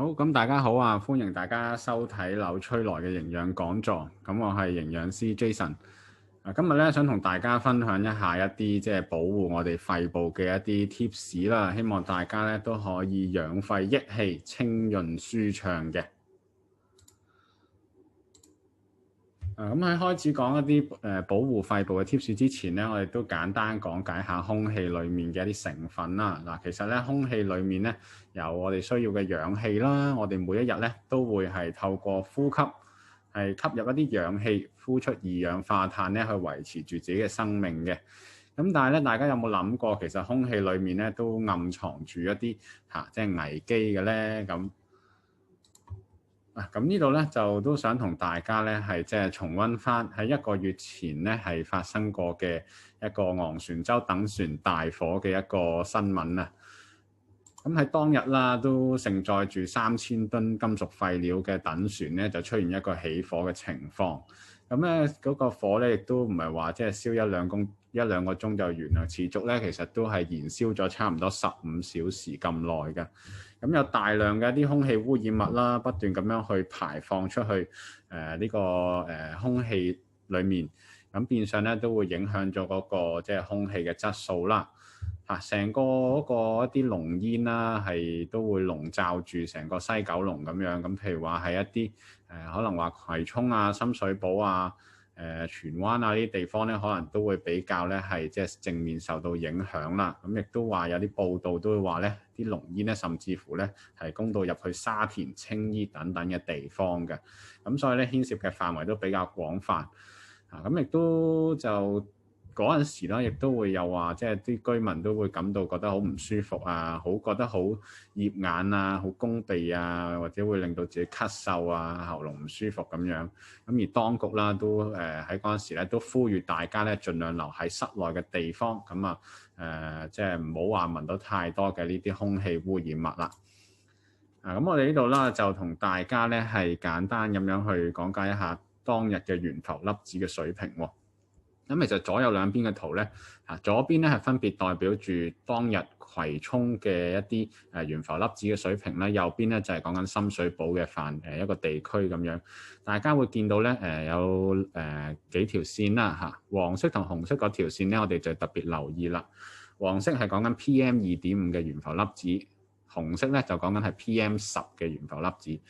好，咁大家好啊，歡迎大家收睇柳吹來嘅營養講座。咁我係營養師 Jason。今日咧想同大家分享一下一啲即係保護我哋肺部嘅一啲 tips 啦，希望大家咧都可以養肺益氣、清潤舒暢嘅。咁喺開始講一啲保護肺部嘅 tips 之前咧，我哋都簡單講解下空氣裡面嘅一啲成分啦。嗱，其實咧空氣裡面咧有我哋需要嘅氧氣啦，我哋每一日咧都會係透過呼吸係吸入一啲氧氣，呼出二氧化碳咧去維持住自己嘅生命嘅。咁但係咧，大家有冇諗過其實空氣裡面咧都暗藏住一啲即係危機嘅咧？咁呢度咧就都想同大家咧係即係重溫翻喺1個月前咧係發生過嘅一個昂船洲等船大火嘅一個新聞啊！咁喺當日啦，都盛載住3000噸金屬廢料嘅等船咧就出現一個起火嘅情況。咁咧嗰個火咧亦都唔係話即係燒一兩個鐘就完啦，持續咧其實都係燃燒咗差唔多15小時咁耐嘅。咁有大量嘅一啲空氣污染物啦，不斷咁樣去排放出去呢個空氣裡面，咁變相咧都會影響咗嗰個即係空氣嘅質素啦。成個嗰個一啲濃煙啦，係都會籠罩住成個西九龍咁樣。咁譬如話係一啲可能話葵涌啊、深水埗啊、荃灣啊呢啲地方咧，可能都會比較咧係即係正面受到影響啦。咁亦都話有啲報道都會話咧，啲濃煙咧甚至乎咧係攻到入去沙田、青衣等等嘅地方嘅。咁所以咧牽涉嘅範圍都比較廣泛。咁亦都就嗰陣時啦，亦都會有話，即係啲居民都會感到覺得好唔舒服啊，覺得好熱眼啊，好攻鼻啊，或者會令到自己咳嗽啊、喉嚨唔舒服咁樣。咁而當局啦都喺嗰陣時咧都呼籲大家咧盡量留喺室內嘅地方，咁即係唔好話聞到太多嘅呢啲空氣污染物啦。咁我哋呢度啦就同大家咧係簡單咁樣去講解一下當日嘅懸浮粒子嘅水平喎。咁其實左右兩邊嘅圖咧，左邊咧係分別代表住當日葵涌嘅一啲懸浮粒子嘅水平啦，右邊咧就係講緊深水埗嘅一個地區咁樣。大家會見到咧有幾條線啦，黃色同紅色嗰條線咧，我哋就特別留意啦。黃色係講緊 PM2.5 嘅懸浮粒子，紅色咧就講緊係 PM10 嘅懸浮粒子。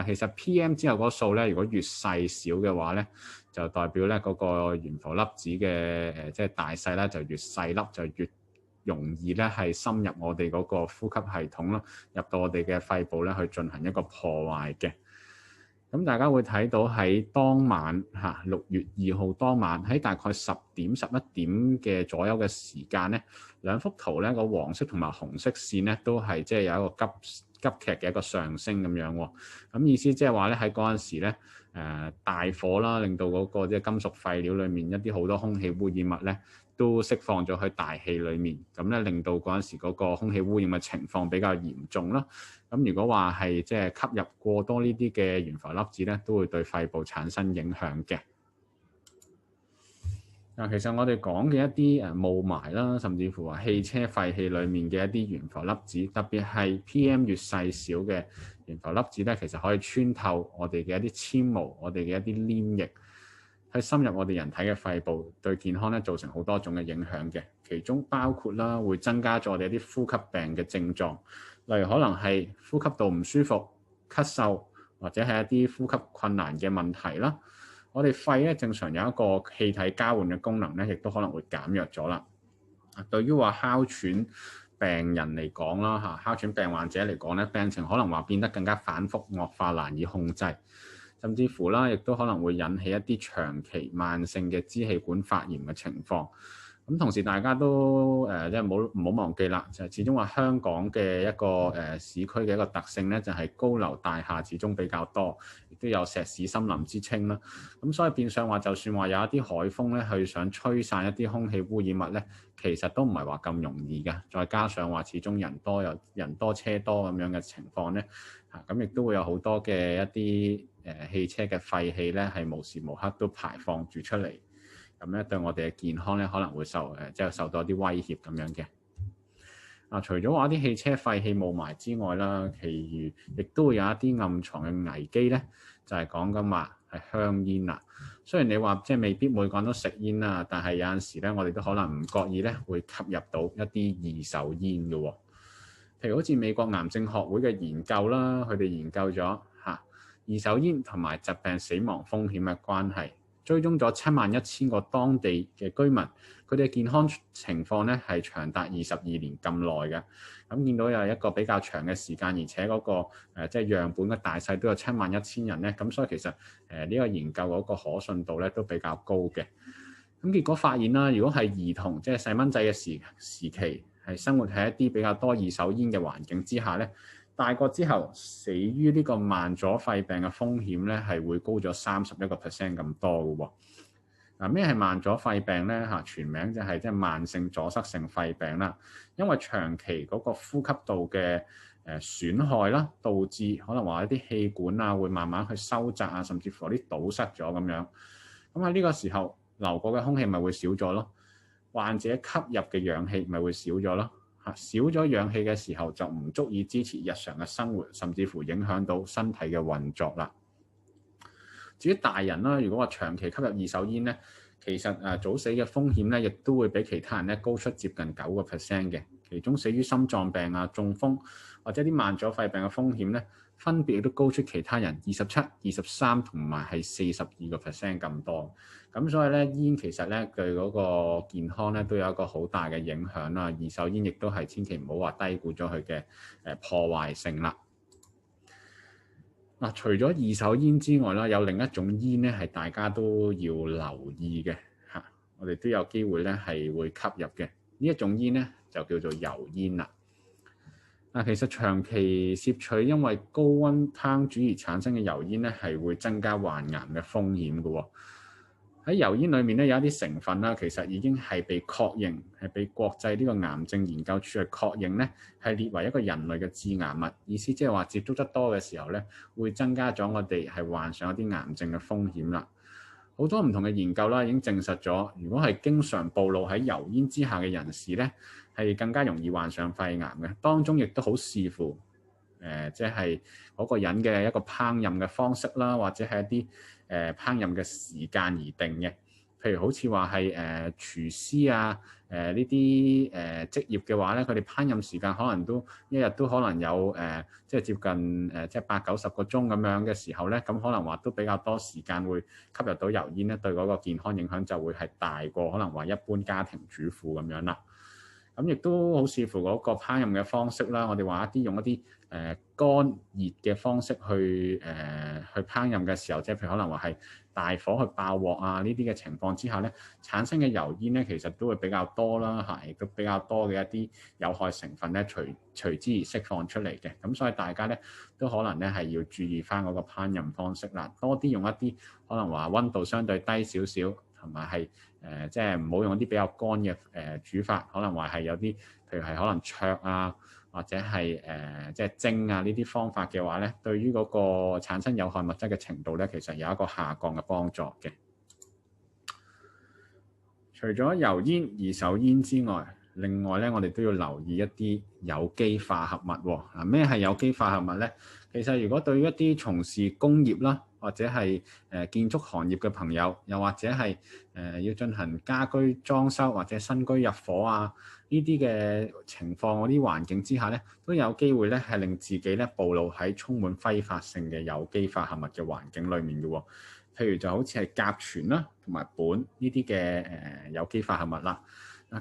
其實 PM 之後嗰個數咧，如果越細小嘅話咧，就代表咧嗰個懸浮粒子嘅即係大細咧就越細粒，就越容易咧係深入我哋嗰個呼吸系統咯，入到我哋嘅肺部咧去進行一個破壞嘅。咁大家會睇到喺當晚6月2號當晚喺大概10點11點嘅左右嘅時間咧，兩幅圖咧個黃色同埋紅色線咧都係即係有一個急劇嘅一個上升咁樣喎。咁意思即係話咧喺嗰陣時咧大火啦，令到嗰個即係金屬廢料裡面一啲好多空氣污染物咧都釋放咗去大氣裡面，咁咧令到嗰陣時嗰個空氣污染嘅情況比較嚴重啦。咁如果話係即係吸入過多呢啲嘅懸浮粒子咧，都會對肺部產生影響嘅。其實我哋講嘅一啲霧霾啦，甚至乎話汽車廢氣裡面嘅一啲懸浮粒子，特別係 PM 越細小嘅懸浮粒子咧，其實可以穿透我哋嘅一啲纖毛、我哋嘅一啲黏液，去深入我哋人體嘅肺部，對健康咧造成好多種嘅影響嘅。其中包括啦，會增加咗我哋一啲呼吸病嘅症狀，例如可能係呼吸道唔舒服、咳嗽，或者係一啲呼吸困難嘅問題啦。我哋肺咧正常有一個氣體交換嘅功能咧，亦都可能會減弱咗啦。對於話哮喘病人嚟講啦，哮喘病患者嚟講咧，病情可能話變得更加反覆惡化，難以控制，甚至乎啦，亦都可能會引起一啲長期慢性嘅支氣管發炎嘅情況。咁同時大家都即係唔好忘記啦，就係始終話香港嘅一個市區嘅一個特性咧，就係高樓大廈始終比較多，亦都有石屎森林之稱啦。咁所以變相話，就算話有一啲海風咧，去想吹散一啲空氣污染物咧，其實都唔係話咁容易嘅。再加上話始終人多車多咁樣嘅情況咧，咁亦都會有好多嘅一啲汽車嘅廢氣咧，係無時無刻都排放住出嚟。咁咧對我哋嘅健康咧可能會受到一啲威脅咁樣嘅。除咗話啲汽車廢氣霧霾之外啦，其餘亦都會有一啲暗藏嘅危機咧，就係講緊話係香煙啦。雖然你話即係未必每個人都食煙啦，但係有陣時咧，我哋都可能唔覺意咧會吸入到一啲二手煙嘅喎。譬如好似美國癌症學會嘅研究啦，佢哋研究咗二手煙同埋疾病死亡風險嘅關係。追蹤咗71000個當地嘅居民，佢哋嘅健康情況咧係長達22年咁耐嘅。咁見到有一個比較長嘅時間，而且嗰個即係樣本嘅大細都有71000人咧，咁所以其實呢個研究嗰個可信度咧都比較高嘅。咁結果發現啦，如果係兒童即係細蚊仔嘅時期，係生活喺一啲比較多二手煙嘅環境之下咧，大個之後死於呢個慢阻肺病嘅風險咧係會高咗31% 咁多嘅喎。咩係慢阻肺病咧？全名就係即係慢性阻塞性肺病啦。因為長期嗰個呼吸道嘅損害啦，導致可能話一啲氣管啊會慢慢去收窄啊，甚至乎啲堵塞咗咁樣。咁喺呢個時候流過嘅空氣咪會少咗咯，患者吸入嘅氧氣咪會少咗咯。少咗氧氣嘅時候就唔足以支持日常嘅生活，甚至乎影響到身體嘅運作啦。至於大人啦，如果話長期吸入二手煙咧，其實早死嘅風險咧，亦都會比其他人咧高出接近9% 嘅。其中死於心臟病啊、中風或者啲慢阻肺病嘅風險咧，分別都高出其他人27%、23%同埋係42% 咁多。咁所以咧，煙其實咧對嗰個健康咧都有一個好大嘅影響啦。二手煙亦都係千祈唔好話低估咗佢嘅破壞性啦。除咗二手煙之外啦，有另一種煙咧係大家都要留意嘅嚇，我哋都有機會咧係會吸入嘅。呢一種煙咧就叫做油煙啦。其實長期攝取因為高溫烹煮而產生嘅油煙咧，係會增加患癌嘅風險嘅喎。喺油煙裏面咧有一啲成分啦，其實已經係被確認，係被國際呢個癌症研究處係確認咧，係列為一個人類嘅致癌物。意思即係話接觸得多嘅時候咧，會增加咗我哋係患上一啲癌症嘅風險啦。好多唔同嘅研究啦，已經證實咗，如果係經常暴露喺油煙之下嘅人士咧，係更加容易患上肺癌嘅。當中亦都好視乎即係嗰個人嘅一個烹飪嘅方式啦，或者係一啲烹飪嘅時間而定嘅。譬如好似話係廚師啊，呢啲職業嘅話咧，佢哋烹飪時間可能都一日都可能有即係接近即係80-90個鐘咁樣嘅時候咧，咁可能話都比較多時間會吸入到油煙咧，對嗰個健康影響就會係大過可能話一般家庭主婦咁樣啦。咁亦都好視乎嗰個烹飪嘅方式啦。我哋話用一啲乾熱嘅方式去烹飪嘅時候，即係譬如可能話係大火去爆鑊啊，呢啲嘅情況之下咧，產生嘅油煙咧其實都會比較多啦，亦都比較多嘅一啲有害成分咧隨之而釋放出嚟嘅。咁所以大家咧都可能咧係要注意翻嗰個烹飪方式啦，多啲用一啲可能話溫度相對低少少，同埋係即係唔好用一啲比較乾嘅煮法，可能話係有啲譬如係可能灼啊，或者係即係蒸啊呢啲方法嘅話咧，對於嗰個產生有害物質嘅程度咧，其實有一個下降嘅幫助嘅。除咗油煙、二手煙之外，另外咧我哋都要留意一啲有機化合物喎。咩係有機化合物咧？其實如果對於一啲從事工業啦，或者係建築行業嘅朋友，又或者係要進行家居裝修或者新居入伙啊呢啲嘅情況，嗰啲環境之下咧，都有機會咧係令自己咧暴露喺充滿揮發性嘅有機化合物嘅環境裡面嘅喎。譬如就好似係甲醛啦，同埋苯呢啲嘅有機化合物啦。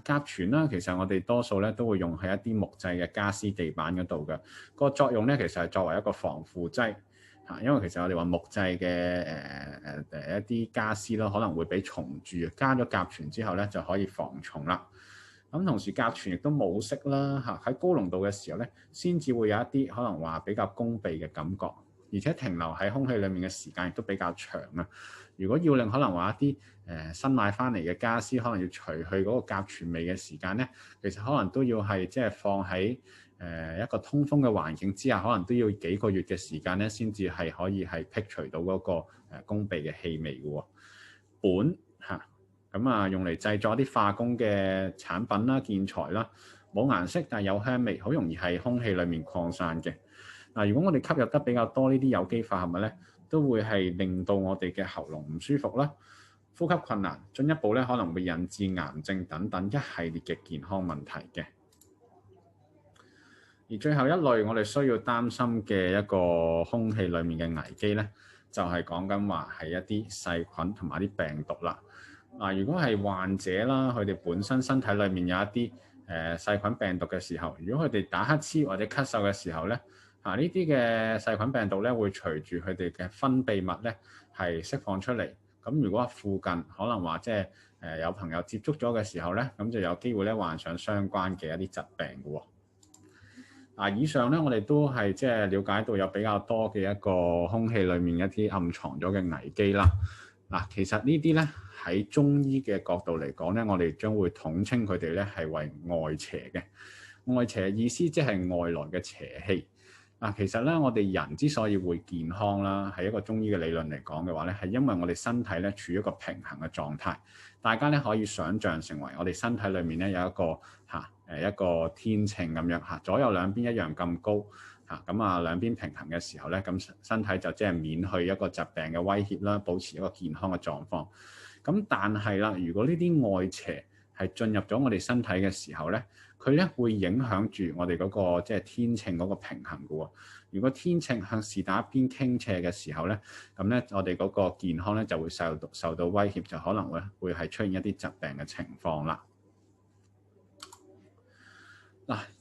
甲醛啦，其實我哋多數咧都會用喺一啲木製嘅家私地板嗰度嘅。個作用咧其實係作為一個防腐劑。因為其實我哋話木製嘅一啲家私咯，可能會俾蟲蛀，加咗甲醛之後咧就可以防蟲啦。咁同時甲醛亦都冇色啦，喺高濃度嘅時候咧，先至會有一啲可能話比較攻鼻嘅感覺，而且停留喺空氣裡面嘅時間亦都比較長啊。如果要令可能話一啲新買翻嚟嘅家私可能要除去嗰個甲醛味嘅時間咧，其實可能都要係即係放喺一個通風嘅環境之下，可能都要幾個月嘅時間咧，先至係可以係剔除到嗰個攻鼻嘅氣味嘅喎。苯咁用嚟製作一啲化工嘅產品啦、建材啦，冇顏色但係有香味，好容易係空氣裡面擴散嘅。嗱，如果我哋吸入得比較多呢啲有機化合物咧，都會係令到我哋嘅喉嚨唔舒服啦，呼吸困難，進一步咧可能會引致癌症等等一系列嘅健康問題嘅。而最後一類我哋需要擔心嘅一個空氣裡面嘅危機咧，就係講緊話係一啲細菌同埋啲病毒啦。嗱，如果係患者啦，佢哋本身身體裡面有一啲細菌病毒嘅時候，如果佢哋打乞嗤或者咳嗽嘅時候咧，呢啲嘅細菌病毒咧會隨住佢哋嘅分泌物咧係釋放出嚟。咁如果附近可能話即係有朋友接觸咗嘅時候咧，咁就有機會咧患上相關嘅一啲疾病嘅喎。以上咧我哋都係即係了解到有比較多嘅一個空氣裡面一啲暗藏咗嘅危機啦。其實呢啲咧喺中醫嘅角度嚟講咧，我哋將會統稱佢哋咧係為外邪嘅。外邪意思即係外來嘅邪氣。其實咧，我哋人之所以會健康啦，係一個中醫嘅理論嚟講嘅話咧，係因為我哋身體咧處於一個平衡嘅狀態。大家咧可以想像成為我哋身體裏面咧有一個一個天秤咁樣左右兩邊一樣咁高咁兩邊平衡嘅時候咧，咁身體就即係免去一個疾病嘅威脅啦，保持一個健康嘅狀況。咁但係啦，如果呢啲外邪係進入咗我哋身體嘅時候咧，佢咧會影響住我哋嗰個即係天秤嗰個平衡嘅喎。如果天秤向是但一邊傾斜嘅時候咧，咁咧我哋嗰個健康咧就會受到威脅，就可能會係出現一啲疾病嘅情況啦。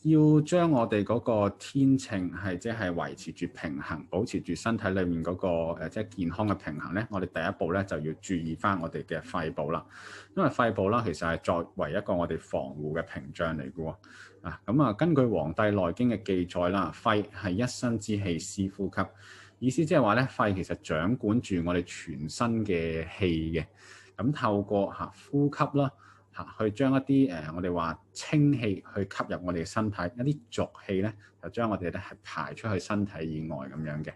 要將我哋嗰個天秤係即係維持住平衡，保持住身體裡面嗰個即係健康嘅平衡咧，我哋第一步咧就要注意翻我哋嘅肺部啦。因為肺部啦，其實係作為一個我哋防護嘅屏障嚟嘅喎。根據《黃帝內經》嘅記載啦，肺係一身之氣，司呼吸。意思即係話咧，肺其實掌管住我哋全身嘅氣嘅。咁透過呼吸啦，去將一啲我哋話清氣去吸入我哋嘅身體，一啲濁氣咧就將我哋咧係排出去身體以外咁樣嘅。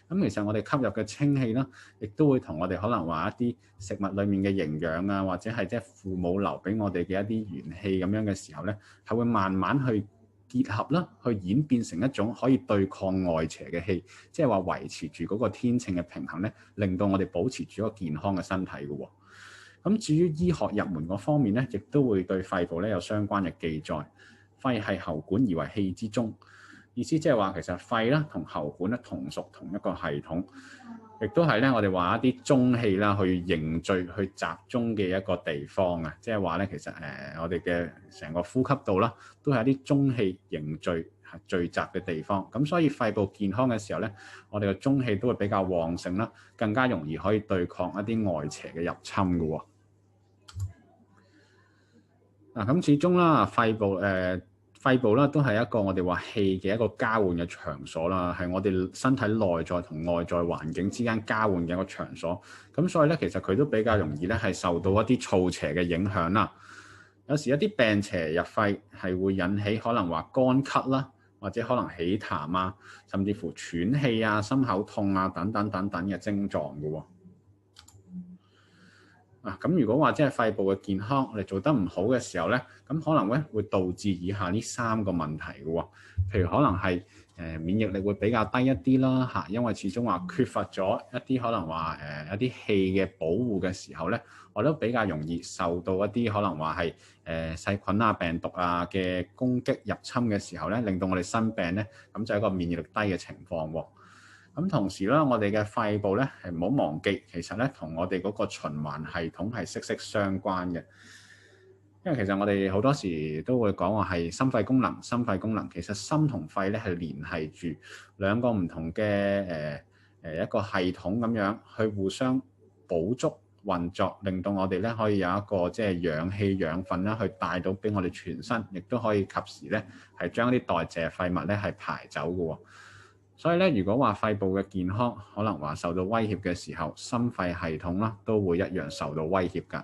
咁其實我哋吸入嘅清氣啦，亦都會同我哋可能話一啲食物裡面嘅營養啊，或者係即係父母留俾我哋嘅一啲元氣咁樣嘅時候咧，係會慢慢去結合啦，去演變成一種可以對抗外邪嘅氣，即係話維持住嗰個天秤嘅平衡咧，令到我哋保持住一個健康嘅身體嘅喎。咁至於醫學入門嗰方面咧，亦都會對肺部咧有相關嘅記載。肺係喉管而為氣之宗，意思即係話其實肺啦同喉管咧同屬同一個系統，亦都係咧我哋話一啲中氣啦去凝聚、去集中嘅一個地方啊。即係話咧，其實我哋嘅成個呼吸道啦，都係一啲中氣凝聚聚集嘅地方。咁所以肺部健康嘅時候咧，我哋嘅中氣都會比較旺盛啦，更加容易可以對抗一啲外邪嘅入侵嘅喎。咁始終啦，肺部啦都係一個我哋話氣嘅一個交換嘅場所啦，係我哋身體內在同外在環境之間交換嘅一個場所。咁所以咧，其實佢都比較容易咧係受到一啲燥邪嘅影響啦。有時一啲病邪入肺係會引起可能話乾咳啦，或者可能起痰啊，甚至乎喘氣啊、心口痛啊等等嘅症狀嘅喎。咁如果話即係肺部嘅健康我哋做得唔好嘅時候咧，咁可能咧會導致以下呢3個問題嘅喎。譬如可能係免疫力會比較低一啲啦，因為始終話缺乏咗一啲可能話一啲氣嘅保護嘅時候咧，我都比較容易受到一啲可能話係細菌啊、病毒啊嘅攻擊入侵嘅時候咧，令到我哋生病咧，咁就係一個免疫力低嘅情況喎。咁同時咧，我哋嘅肺部咧係唔好忘記，其實咧同我哋嗰個循環系統係息息相關嘅。因為其實我哋好多時都會講話係心肺功能，其實心同肺咧係聯繫住兩個唔同嘅一個系統咁樣去互相補足運作，令到我哋咧可以有一個即係氧氣養分啦，去帶到俾我哋全身，亦都可以及時咧係將啲代謝廢物咧係排走嘅喎。所以咧，如果話肺部嘅健康可能話受到威脅嘅時候，心肺系統啦都會一樣受到威脅㗎。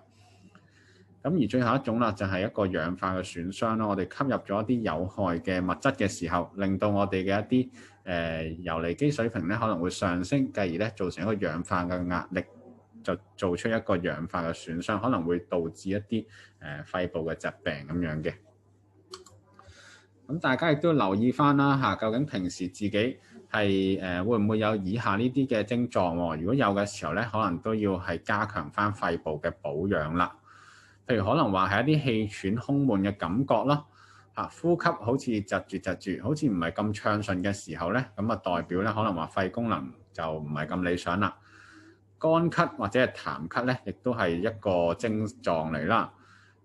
咁而最後一種啦，就係一個氧化嘅損傷啦。我哋吸入咗一啲有害嘅物質嘅時候，令到我哋嘅一啲游離基水平咧可能會上升，繼而咧造成一個氧化嘅壓力，就做出一個氧化嘅損傷，可能會導致一啲肺部嘅疾病咁樣嘅。咁大家亦都留意翻啦嚇，究竟平時自己係會唔會有以下呢啲嘅症狀喎？如果有嘅時候咧，可能都要係加強翻肺部嘅保養啦。譬如可能話係一啲氣喘、胸悶嘅感覺啦，呼吸好似窒住，好似唔係咁暢順嘅時候咧，咁啊代表咧可能話肺功能就唔係咁理想啦。乾咳或者係痰咳咧，亦都係一個症狀嚟啦。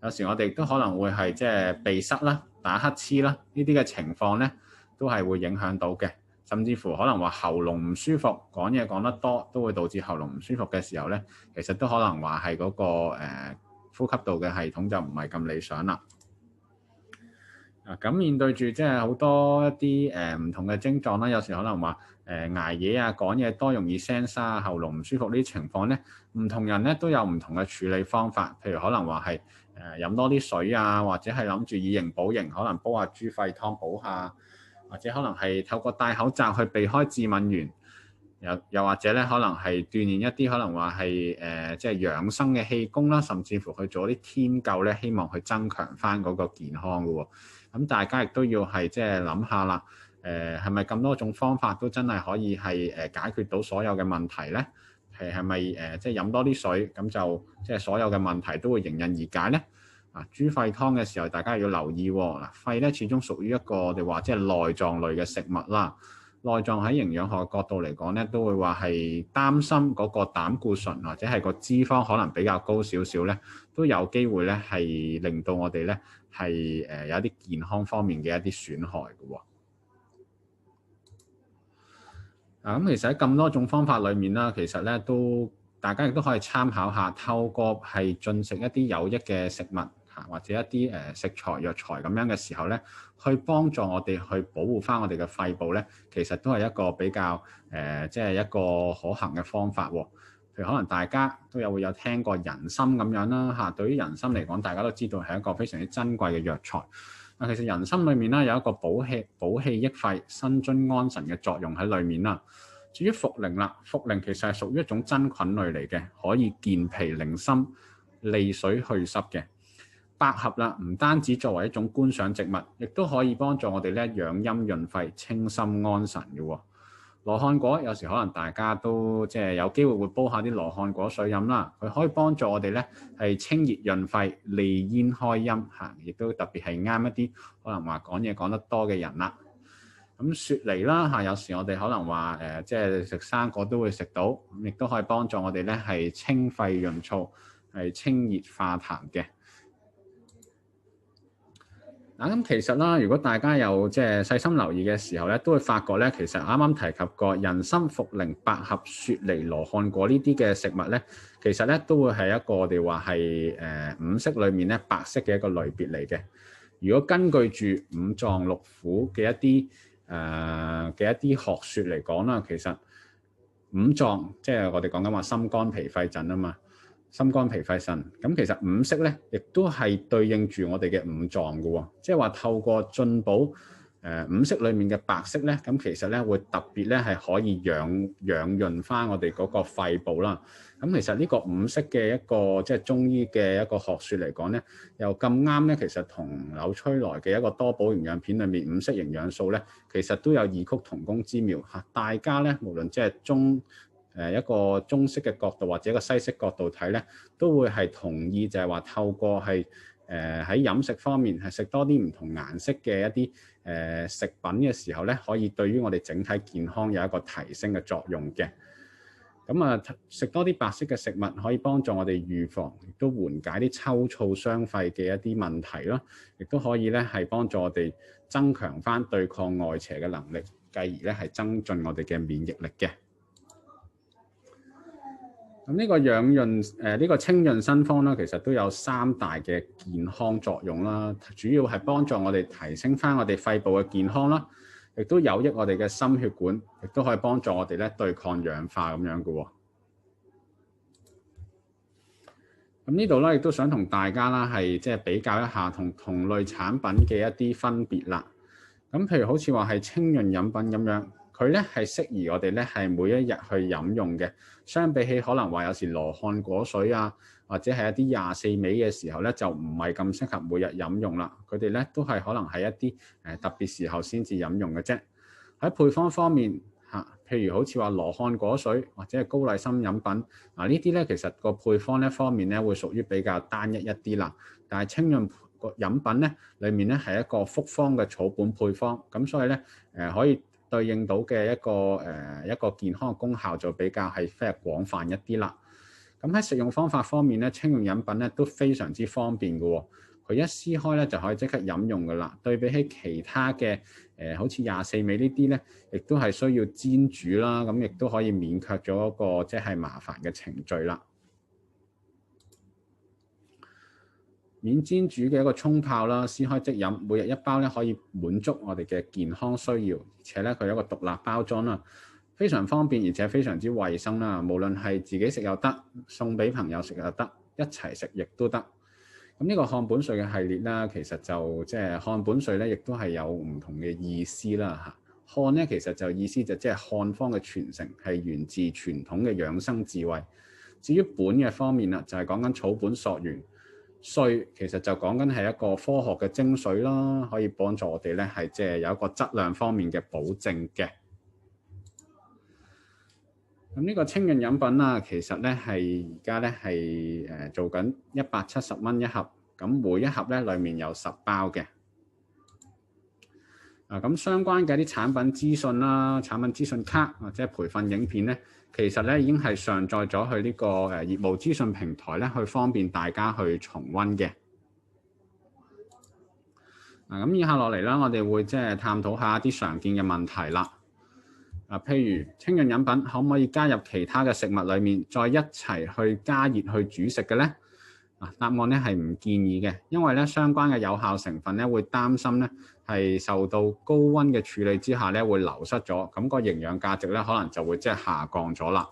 有時我哋都可能會係即係鼻塞啦、打乞嗤啦，呢啲嘅情況咧都係會影響到嘅。甚至乎可能話喉嚨唔舒服，講嘢講得多都會導致喉嚨唔舒服嘅時候咧，其實都可能話係嗰個呼吸道嘅系統就唔係咁理想啦。咁面對住即係好多一啲唔同嘅症狀啦，有時可能話捱夜啊、講嘢多容易聲沙、喉嚨唔舒服呢啲情況咧，唔同人咧都有唔同嘅處理方法。譬如可能話係飲多啲水啊，或者係諗住以形補形，可能煲下豬肺湯補下，或者可能係透過戴口罩去避開致敏源。又或者咧，可能係鍛鍊一啲可能話係即係養生嘅氣功啦，甚至乎去做啲添灸咧，希望去增強翻嗰個健康嘅喎。咁大家亦都要係即係諗下啦，係咪咁多種方法都真係可以係解決到所有嘅問題咧？係咪即係飲多啲水咁就即係所有嘅問題都會迎刃而解咧？豬肺湯嘅時候，大家要留意喎。肺咧始終屬於一個我哋話即係內臟類嘅食物啦。內臟喺營養學角度嚟講咧，都會話係擔心嗰個膽固醇或者係個脂肪可能比較高少少咧，都有機會咧係令到我哋咧係有一啲健康方面嘅一啲損害嘅喎。咁其實喺咁多種方法裏面啦，其實咧都大家亦都可以參考下，透過係進食一啲有益嘅食物或者一啲食材藥材咁樣嘅時候咧，去幫助我哋去保護翻我哋嘅肺部咧，其實都係一個比較即係一個可行嘅方法喎。譬如可能大家都會有聽過人參咁樣啦嚇，對於人參嚟講，大家都知道係一個非常之珍貴嘅藥材。其實人參裏面咧有一個補氣益肺、生津安神嘅作用喺裏面啦。至於茯苓啦，茯苓其實係屬於一種真菌類嚟嘅，可以健脾寧心、利水去濕嘅。百合啦，唔單止作為一種觀賞植物，亦都可以幫助我哋咧養陰潤肺、清心安神嘅喎。羅漢果有時可能大家都即係有機會會煲下啲羅漢果水飲啦，佢可以幫助我哋咧係清熱潤肺、利咽開陰嚇，亦都特別係啱一啲可能話講嘢講得多嘅人啦。咁雪梨啦嚇，有時我哋可能話即係食生果都會食到，亦都可以幫助我哋咧係清肺潤燥、係清熱化痰嘅。咁其實啦，如果大家有即係細心留意嘅時候咧，都會發覺咧，其實啱啱提及過人參、茯苓、百合、雪梨、羅漢果呢啲嘅食物咧，其實咧都會係一個我哋話係五色裏面咧白色嘅一個類別嚟嘅。如果根據住五臟六腑嘅一啲學説嚟講啦，其實五臟即係我哋講緊話心肝脾肺腎啊嘛。心肝脾肺腎，咁其實五色咧，亦都係對應住我哋嘅五臟嘅喎，即係話透過進補五色裡面嘅白色咧，咁其實咧會特別咧係可以養潤翻我哋嗰個肺部啦。咁其實呢個五色嘅一個即係中醫嘅一個學説嚟講咧，又咁啱咧，其實同柳崔萊嘅一個多寶營養片裏面五色營養素咧，其實都有異曲同工之妙嚇。大家咧無論即係一個中式嘅角度或者一個西式角度睇咧，都會係同意就係話透過係喺飲食方面係食多啲唔同顏色嘅一啲食品嘅時候咧，可以對於我哋整體健康有一個提升嘅作用嘅。咁食多啲白色嘅食物可以幫助我哋預防，亦都緩解啲抽燥傷肺嘅一啲問題啦，亦都可以咧係幫助我哋增強翻對抗外邪嘅能力，繼而咧係增進我哋嘅免疫力嘅。咁呢個養潤呢個清潤新方咧，其實都有三大嘅健康作用啦。主要係幫助我哋提升翻我哋肺部嘅健康啦，亦都有益我哋嘅心血管，亦都可以幫助我哋咧對抗氧化咁樣嘅喎。咁呢度咧亦都想同大家啦係即係比較一下同類產品嘅一啲分別啦。咁譬如好似話係清潤飲品咁樣，佢咧係適宜我哋咧係每一日去飲用嘅。相比起可能話有時羅漢果水啊，或者係一啲24味嘅時候咧，就唔係咁適合每日飲用啦。佢哋咧都係可能係一啲特別時候先至飲用嘅啫。喺配方方面嚇，譬如好似話羅漢果水或者係高麗參飲品嗱，呢啲咧其實個配方咧方面咧會屬於比較單一一啲啦。但係清潤個飲品咧裡面咧係一個複方嘅草本配方，咁所以咧可以對應到嘅一個健康嘅功效就比較係非常廣泛一啲啦。咁喺食用方法方面咧，清潤飲品咧都非常之方便嘅喎。佢一撕開咧就可以即刻飲用㗎啦。對比起其他嘅好似24味呢啲咧，亦都係需要煎煮啦，咁亦都可以免卻咗一個即係麻煩嘅程序啦。免煎煮嘅一個沖泡啦，撕開即飲，每日一包咧可以滿足我哋嘅健康需要，而且咧佢有一個獨立包裝啦，非常方便，而且非常之衞生啦。無論係自己食又得，送俾朋友食又得，一齊食亦都得。咁呢個漢本瑞嘅系列啦，其實就即係漢本瑞咧，亦都係有唔同嘅意思啦嚇。漢咧其實就意思就即係漢方嘅傳承，係源自傳統嘅養生智慧。至於本嘅方面啦，就係講緊草本溯源。瑞其實就講緊係一個科學嘅精髓啦，可以幫助我哋咧係即係有一個質量方面嘅保證嘅。咁呢個清潤飲品啦，其實咧係而家咧係做緊170蚊一盒，咁每一盒咧裡面有10包嘅。咁相關嘅啲產品資訊啦、產品資訊卡或者培訓影片咧，其實咧已經係上載咗去呢個業務資訊平台咧，去方便大家去重溫嘅。咁以下落嚟啦，我哋會即係探討下一啲常見嘅問題啦。譬如清潤飲品可唔可以加入其他嘅食物裡面，再一齊去加熱去煮食嘅咧？答案咧係唔建議嘅，因為咧相關嘅有效成分咧會擔心咧係受到高溫嘅處理之下咧會流失咗，咁個營養價值咧可能就會即係下降咗啦。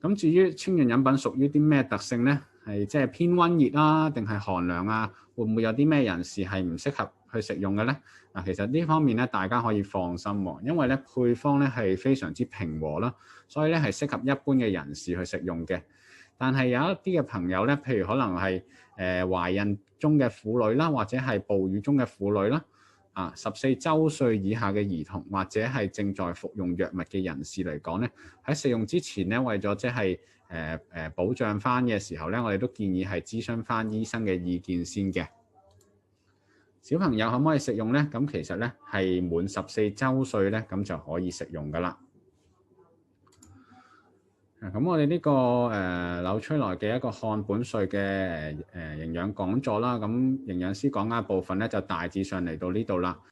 咁至於清潤飲品屬於啲咩特性咧？係即係偏溫熱啊，定係寒涼啊？會唔會有啲咩人士係唔適合去食用嘅咧？其實呢方面咧大家可以放心喎，因為咧配方咧係非常之平和啦，所以咧係適合一般嘅人士去食用嘅。但係有一啲嘅朋友咧，譬如可能係懷孕中嘅婦女啦，或者係哺乳中嘅婦女啦，14週歲以下嘅兒童，或者係正在服用藥物嘅人士嚟講咧，喺食用之前咧，為咗即係保障翻嘅時候咧，我哋都建議係諮詢翻醫生嘅意見先嘅。小朋友可唔可以食用咧？咁其實咧係滿14週歲咧，咁就可以食用㗎啦。咁我哋呢個柳崔萊嘅一個漢本瑞嘅營養講座啦，咁營養師講嘅部分咧就大致上嚟到呢度啦。